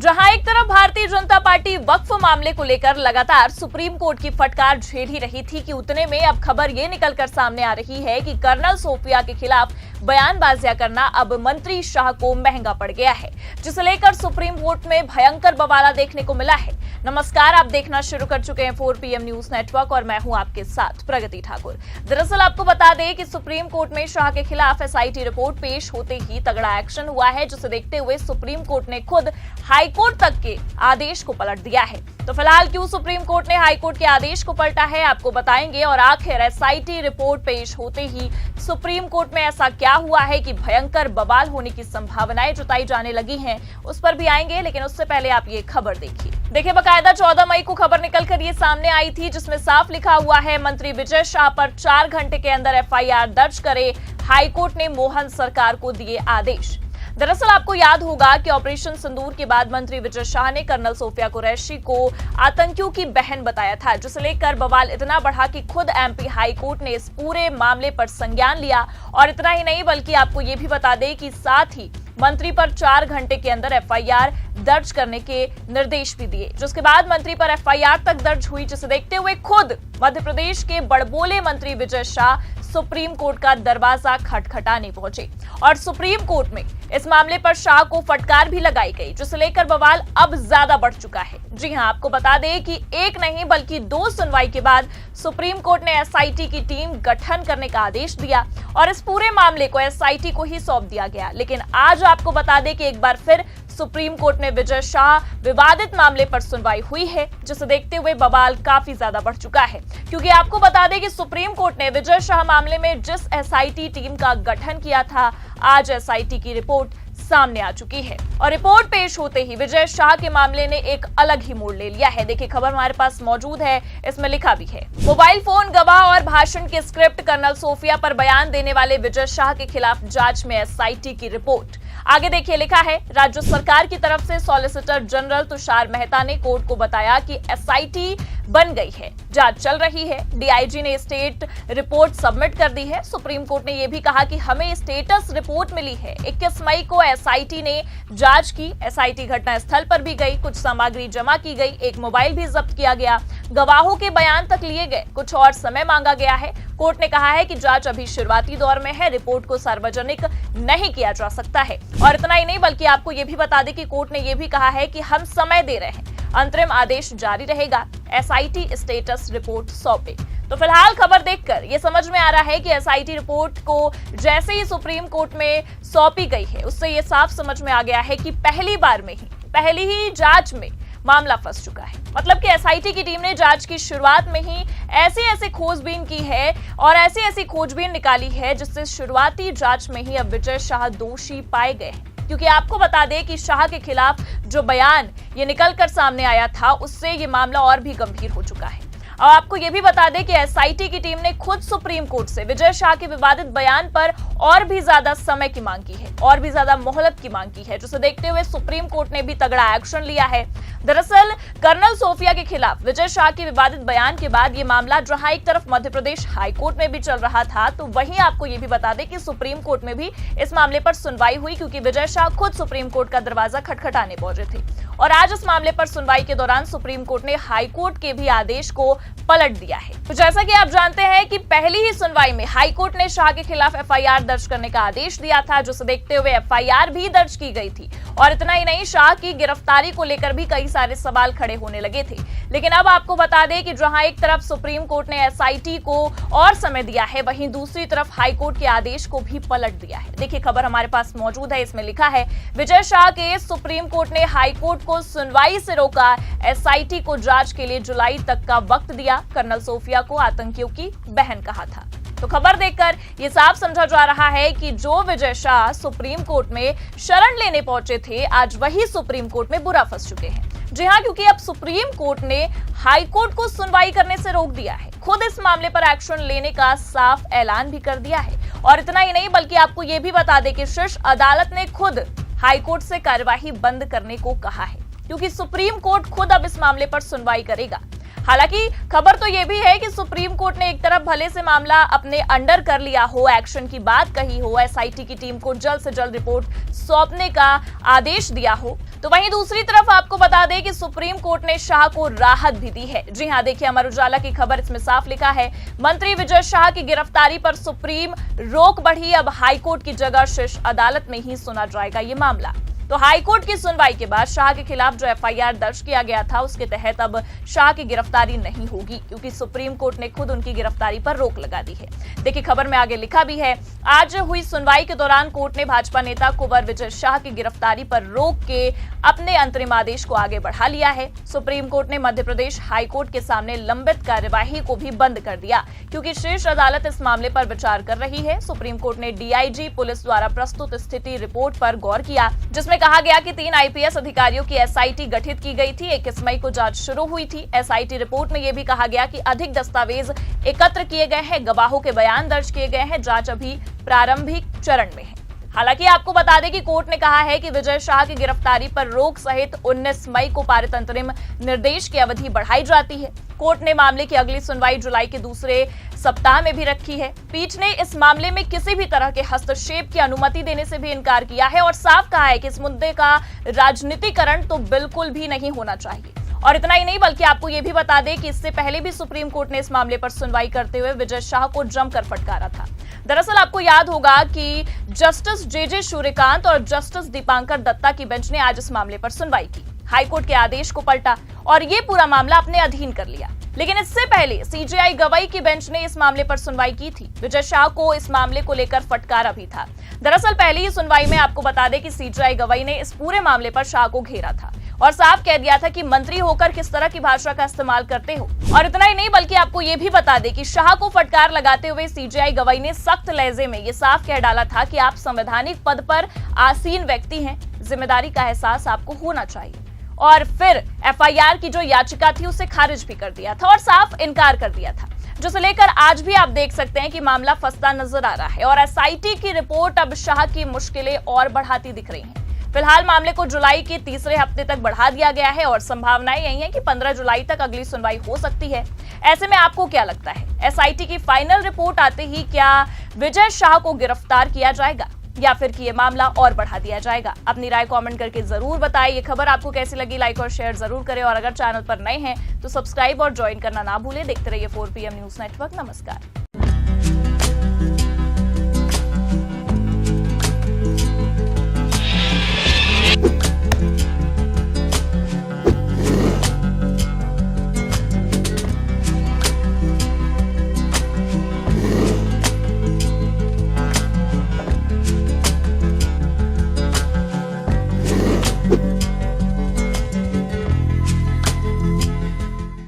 जहां एक तरफ भारतीय जनता पार्टी वक्फ मामले को लेकर लगातार सुप्रीम कोर्ट की फटकार झेल ही रही थी कि उतने में अब खबर ये निकलकर सामने आ रही है कि कर्नल सोफिया के खिलाफ बयानबाजियां करना अब मंत्री शाह को महंगा पड़ गया है, जिसे लेकर सुप्रीम कोर्ट में भयंकर बवाला देखने को मिला है। नमस्कार, आप देखना शुरू कर चुके हैं 4 PM न्यूज नेटवर्क और मैं हूं आपके साथ प्रगति ठाकुर। दरअसल आपको बता दें कि सुप्रीम कोर्ट में शाह के खिलाफ SIT रिपोर्ट पेश होते ही तगड़ा एक्शन हुआ है, जिसे देखते हुए सुप्रीम कोर्ट ने खुद हाईकोर्ट तक के आदेश को पलट दिया है। तो फिलहाल क्यों सुप्रीम कोर्ट ने हाईकोर्ट के आदेश को पलटा है, आपको बताएंगे। और आखिर SIT रिपोर्ट पेश होते ही सुप्रीम कोर्ट में ऐसा क्या हुआ है कि भयंकर बवाल होने की संभावनाएं जताई जाने लगी हैं, उस पर भी आएंगे। लेकिन उससे पहले आप ये खबर देखिए बकायदा 14 मई को खबर निकलकर ये सामने आई थी, जिसमें साफ लिखा हुआ है मंत्री विजय शाह पर 4 घंटे के अंदर FIR दर्ज करे, हाईकोर्ट ने मोहन सरकार को दिए आदेश। दरअसल आपको याद होगा कि ऑपरेशन सिंदूर के बाद मंत्री विजय शाह ने कर्नल सोफिया कुरैशी को आतंकियों की बहन बताया था, जिसे लेकर बवाल इतना बढ़ा कि खुद MP हाईकोर्ट ने इस पूरे मामले पर संज्ञान लिया। और इतना ही नहीं बल्कि आपको ये भी बता दें कि साथ ही मंत्री पर 4 घंटे के अंदर FIR दर्ज करने के निर्देश भी दिए, जिसके बाद मंत्री पर FIR तक दर्ज हुई, जिसे देखते हुए खुद मध्य प्रदेश के बड़बोले मंत्री विजय शाह सुप्रीम कोर्ट का दरवाजा खटखटाने पहुंचे। और सुप्रीम कोर्ट में इस मामले पर शाह को फटकार भी लगाई गई, जिसे लेकर बवाल अब ज्यादा बढ़ चुका है। जी हां, आपको बता दें कि एक नहीं बल्कि 2 सुनवाई के बाद सुप्रीम कोर्ट ने SIT की टीम गठन करने का आदेश दिया और इस पूरे मामले को SIT को ही सौंप दिया गया। लेकिन आज आपको बता दें कि एक बार फिर सुप्रीम कोर्ट में विजय शाह विवादित मामले पर सुनवाई हुई है, जिसे देखते हुए बवाल काफी ज्यादा बढ़ चुका है। क्योंकि आपको बता दें कि सुप्रीम कोर्ट ने विजय शाह मामले में जिस SIT टीम का गठन किया था, आज SIT की रिपोर्ट सामने आ चुकी है। और रिपोर्ट पेश होते ही विजय शाह के मामले ने एक अलग ही मोड़ ले लिया है। देखिए खबर हमारे पास मौजूद है, इसमें लिखा भी है, मोबाइल फोन गवाह और भाषण की स्क्रिप्ट, कर्नल सोफिया पर बयान देने वाले विजय शाह के खिलाफ जांच में SIT की रिपोर्ट। आगे देखिए लिखा है, राज्य सरकार की तरफ से सॉलिसिटर जनरल तुषार मेहता ने कोर्ट को बताया कि SIT बन गई है, जांच चल रही है। DIG ने स्टेट रिपोर्ट सबमिट कर दी है। सुप्रीम कोर्ट ने यह भी कहा कि हमें स्टेटस रिपोर्ट मिली है। 21 मई को SIT ने जांच की। SIT घटना स्थल पर भी गई, कुछ सामग्री जमा की गई, एक मोबाइल भी जब्त किया गया, गवाहों के बयान तक लिए गए, कुछ और समय मांगा गया है। कोर्ट ने कहा है कि जांच अभी शुरुआती दौर में है, रिपोर्ट को सार्वजनिक नहीं किया जा सकता है। और इतना ही नहीं बल्कि आपको यह भी बता दें कि कोर्ट ने यह भी कहा है कि हम समय दे रहे हैं, अंतरिम आदेश जारी रहेगा, SIT स्टेटस रिपोर्ट सौंपे। तो फिलहाल खबर देखकर ये समझ में आ रहा है कि SIT रिपोर्ट को जैसे ही सुप्रीम कोर्ट में सौंपी गई है, उससे ये साफ समझ में आ गया है कि पहली ही जांच में मामला फंस चुका है। मतलब कि SIT की टीम ने जांच की शुरुआत में ही ऐसी खोजबीन की है और ऐसी खोजबीन निकाली है, जिससे शुरुआती जांच में ही अब विजय शाह दोषी पाए गए हैं। क्योंकि आपको बता दें कि शाह के खिलाफ जो बयान ये निकलकर सामने आया था, उससे ये मामला और भी गंभीर हो चुका है। और आपको ये भी बता दें कि SIT की टीम ने खुद सुप्रीम कोर्ट से विजय शाह के विवादित बयान पर और भी ज्यादा समय की मांग की है, और भी ज्यादा मोहलत की मांग की है, जिसे देखते हुए सुप्रीम कोर्ट ने भी तगड़ा एक्शन लिया है। दरअसल कर्नल सोफिया के खिलाफ विजय शाह के विवादित बयान के बाद ये मामला जहां एक तरफ मध्य प्रदेश हाईकोर्ट में भी चल रहा था, तो वहीं आपको ये भी बता दें कि सुप्रीम कोर्ट में भी इस मामले पर सुनवाई हुई, क्योंकि विजय शाह खुद सुप्रीम कोर्ट का दरवाजा खटखटाने पहुंचे थे। और आज इस मामले पर सुनवाई के दौरान सुप्रीम कोर्ट ने हाईकोर्ट के भी आदेश को पलट दिया है। तो जैसा कि आप जानते हैं कि पहली ही सुनवाई में हाईकोर्ट ने शाह के खिलाफ FIR दर्ज करने का आदेश दिया था, जिसे देखते हुए FIR भी दर्ज की गई थी। और इतना ही नहीं, शाह की गिरफ्तारी को लेकर भी कई सारे सवाल खड़े होने लगे थे। लेकिन अब आपको बता दें कि जहां एक तरफ सुप्रीम कोर्ट ने SIT को और समय दिया है, वहीं दूसरी तरफ हाईकोर्ट के आदेश को भी पलट दिया है। देखिए खबर हमारे पास मौजूद है, इसमें लिखा है, विजय शाह के सुप्रीम कोर्ट ने हाईकोर्ट को सुनवाई से रोका, SIT को जांच के लिए जुलाई तक का वक्त दिया, कर्नल सोफिया को आतंकियों की बहन कहा था। तो खबर देखकर ये साफ समझा जा रहा है कि जो विजय शाह सुप्रीम कोर्ट में शरण लेने पहुंचे थे, आज वही सुप्रीम कोर्ट में बुरा फंस चुके हैं। जी हां, क्योंकि अब सुप्रीम कोर्ट ने हाई कोर्ट को सुनवाई करने से रोक दिया है, खुद इस मामले पर एक्शन लेने का साफ ऐलान भी कर दिया है। और इतना ही नहीं बल्कि आपको ये भी बता दें कि शीर्ष अदालत ने खुद हाई कोर्ट से कार्यवाही बंद करने को कहा है, क्योंकि सुप्रीम कोर्ट खुद अब इस मामले पर सुनवाई करेगा। हालांकि खबर तो यह भी है कि सुप्रीम कोर्ट ने एक तरफ भले से मामला अपने अंडर कर लिया हो, एक्शन की बात कही हो, एसआईटी की टीम को जल्द से जल्द रिपोर्ट सौंपने का आदेश दिया हो, तो वहीं दूसरी तरफ आपको बता दें कि सुप्रीम कोर्ट ने शाह को राहत भी दी है। जी हां, देखिए अमर उजाला की खबर, इसमें साफ लिखा है, मंत्री विजय शाह की गिरफ्तारी पर सुप्रीम रोक बढ़ी, अब हाईकोर्ट की जगह शीर्ष अदालत में ही सुना जाएगा ये मामला। तो हाईकोर्ट की सुनवाई के बाद शाह के खिलाफ जो एफआईआर दर्ज किया गया था उसके तहत अब शाह की गिरफ्तारी नहीं होगी, क्योंकि सुप्रीम कोर्ट ने खुद उनकी गिरफ्तारी पर रोक लगा दी है। देखिए खबर में आगे लिखा भी है, आज हुई सुनवाई के दौरान कोर्ट ने भाजपा नेता कुंवर विजय शाह की गिरफ्तारी पर रोक के अपने अंतरिम आदेश को आगे बढ़ा लिया है। सुप्रीम कोर्ट ने मध्य प्रदेश हाईकोर्ट के सामने लंबित कार्यवाही को भी बंद कर दिया, क्योंकि शीर्ष अदालत इस मामले पर विचार कर रही है। सुप्रीम कोर्ट ने डीआईजी पुलिस द्वारा प्रस्तुत स्थिति रिपोर्ट पर गौर किया, जिसमें कहा गया कि 3 आईपीएस अधिकारियों की एसआईटी गठित की गई थी। 21 मई को जांच शुरू हुई थी। एसआईटी रिपोर्ट में यह भी कहा गया कि अधिक दस्तावेज एकत्र किए गए हैं, गवाहों के बयान दर्ज किए गए हैं, जांच अभी प्रारंभिक चरण में है। हालांकि आपको बता दें कि कोर्ट ने कहा है कि विजय शाह की गिरफ्तारी पर रोक सहित 19 मई को पारित अंतरिम निर्देश की अवधि बढ़ाई जाती है। कोर्ट ने मामले की अगली सुनवाई जुलाई के दूसरे सप्ताह में भी रखी है। पीठ ने इस मामले में किसी भी तरह के हस्तक्षेप की अनुमति देने से भी इनकार किया है और साफ कहा है कि इस मुद्दे का राजनीतिकरण तो बिल्कुल भी नहीं होना चाहिए। और इतना ही नहीं, बल्कि आपको यह भी बता दें कि इससे पहले भी सुप्रीम कोर्ट ने इस मामले पर सुनवाई करते हुए विजय शाह को जमकर फटकारा था। दरअसल आपको याद होगा कि जस्टिस जेजे सूर्यकांत और जस्टिस दीपांकर दत्ता की बेंच ने आज इस मामले पर सुनवाई की, हाईकोर्ट के आदेश को पलटा और ये पूरा मामला अपने अधीन कर लिया। लेकिन इससे पहले सीजेआई गवई की बेंच ने इस मामले पर सुनवाई की थी। विजय शाह को इस मामले को लेकर फटकारा भी था। दरअसल पहले ही सुनवाई में आपको बता दें कि सीजेआई गवई ने इस पूरे मामले पर शाह को घेरा था और साफ कह दिया था कि मंत्री होकर किस तरह की भाषा का इस्तेमाल करते हो। और इतना ही नहीं, बल्कि आपको ये भी बता दें कि शाह को फटकार लगाते हुए सीजेआई गवई ने सख्त लहजे में ये साफ कह डाला था कि आप संवैधानिक पद पर आसीन व्यक्ति हैं, जिम्मेदारी का एहसास आपको होना चाहिए। और फिर एफआईआर की जो याचिका थी उसे खारिज भी कर दिया था और साफ इनकार कर दिया था, जिसे लेकर आज भी आप देख सकते हैं कि मामला फंसता नजर आ रहा है और एसआईटी की रिपोर्ट अब शाह की मुश्किलें और बढ़ाती दिख रही हैं। फिलहाल मामले को जुलाई के तीसरे हफ्ते तक बढ़ा दिया गया है और संभावनाएं यही है कि 15 जुलाई तक अगली सुनवाई हो सकती है। ऐसे में आपको क्या लगता है, एसआईटी की फाइनल रिपोर्ट आते ही क्या विजय शाह को गिरफ्तार किया जाएगा या फिर कि ये मामला और बढ़ा दिया जाएगा? अपनी राय कमेंट करके जरूर बताएं। ये खबर आपको कैसी लगी, लाइक और शेयर जरूर करें और अगर चैनल पर नए हैं तो सब्सक्राइब और ज्वाइन करना ना भूलें। देखते रहिए 4PM न्यूज नेटवर्क। नमस्कार।